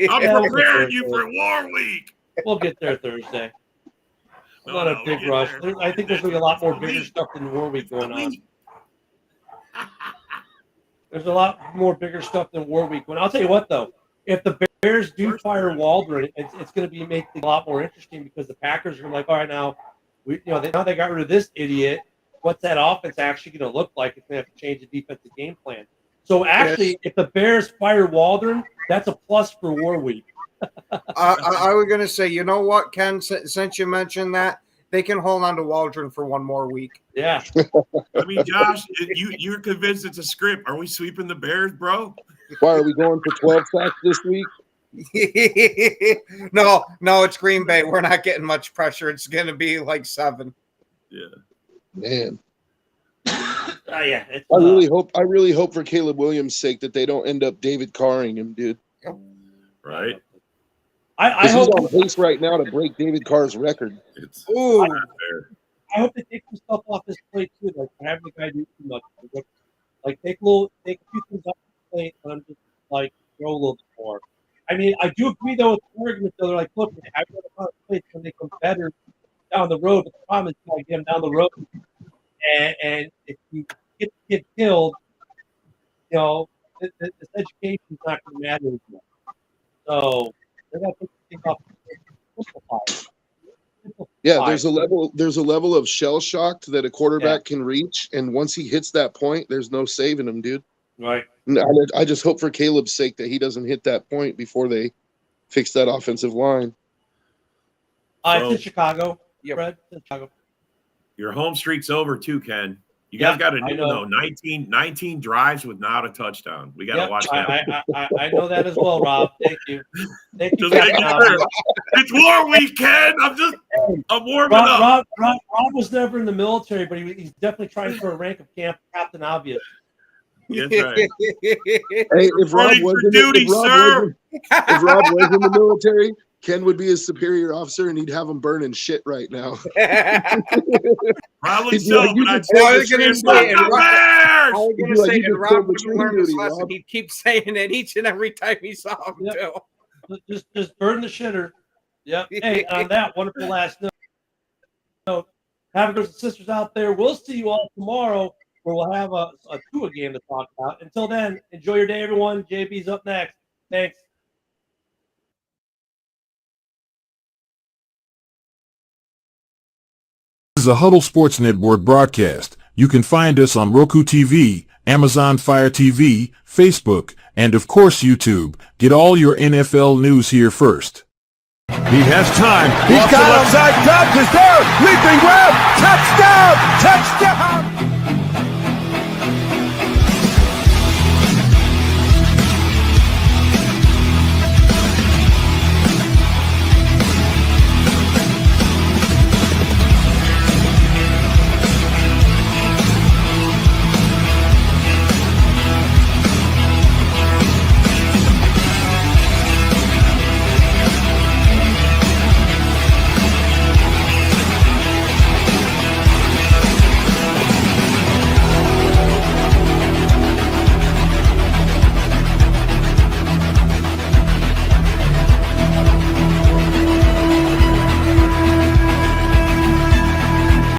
I'm preparing you for War Week. We'll get there Thursday. Not a big rush. I think there's going to be a lot more bigger stuff than War Week going on. There's a lot more bigger stuff than War Week. I'll tell you what, though. If the Bears do fire Waldron, it's going to be making a lot more interesting because the Packers are like, all right, now they got rid of this idiot. What's that offense actually going to look like? It's going to have to change the defensive game plan. So actually, if the Bears fire Waldron, that's a plus for War Week. I was going to say, you know what, Ken? Since you mentioned that, they can hold on to Waldron for one more week. Yeah. I mean, Josh, you're convinced it's a script. Are we sweeping the Bears, bro? Why are we going for 12 sacks this week? No, it's Green Bay. We're not getting much pressure. It's going to be like 7. Yeah. Man. Yeah. I really hope for Caleb Williams' sake that they don't end up David Carring him, dude. Right. I hope he's on pace right now to break David Carr's record. Ooh. I hope they take some stuff off this plate too. Like having the guy do too much. Like take a few things off the plate and I'm just like throw a little bit more. I mean, I do agree though with the argument though. They're like, look, I have a lot of plates when they come better down the road, but the problem is you gotta get them down the road. And if you get the kid killed, you know, this education is not going to matter anymore. So they're going to take the thing off. Simplify. Yeah, there's a level of shell shocked that a quarterback can reach, and once he hits that point, there's no saving him, dude. Right. I just hope for Caleb's sake that he doesn't hit that point before they fix that offensive line. It's in Chicago. Yeah, Fred. It's in Chicago. Your home streak's over too, Ken. You guys got to know 19 drives without a touchdown. We got to watch that. I know that as well, Rob. Thank you. Thank you. It's War Week, Ken. I'm warming up. Rob was never in the military, but he's definitely trying for a rank of Captain Obvious. That's right. Hey, if Rob was in the military, Ken would be his superior officer, and he'd have him burning shit right now. Probably so. I was going to say, Rob would learn his lesson. He'd keep saying it each and every time he saw him, too. Just burn the shitter. Yep. Hey, on that wonderful last note, have brothers and sisters out there. We'll see you all tomorrow, where we'll have a Tua game to talk about. Until then, enjoy your day, everyone. JB's up next. Thanks. This is a Huddle Sports Network broadcast. You can find us on Roku TV, Amazon Fire TV, Facebook, and of course YouTube. Get all your NFL news here first. He has time. He's got him. Side touch is there. Leaping grab. Touchdown. Touchdown.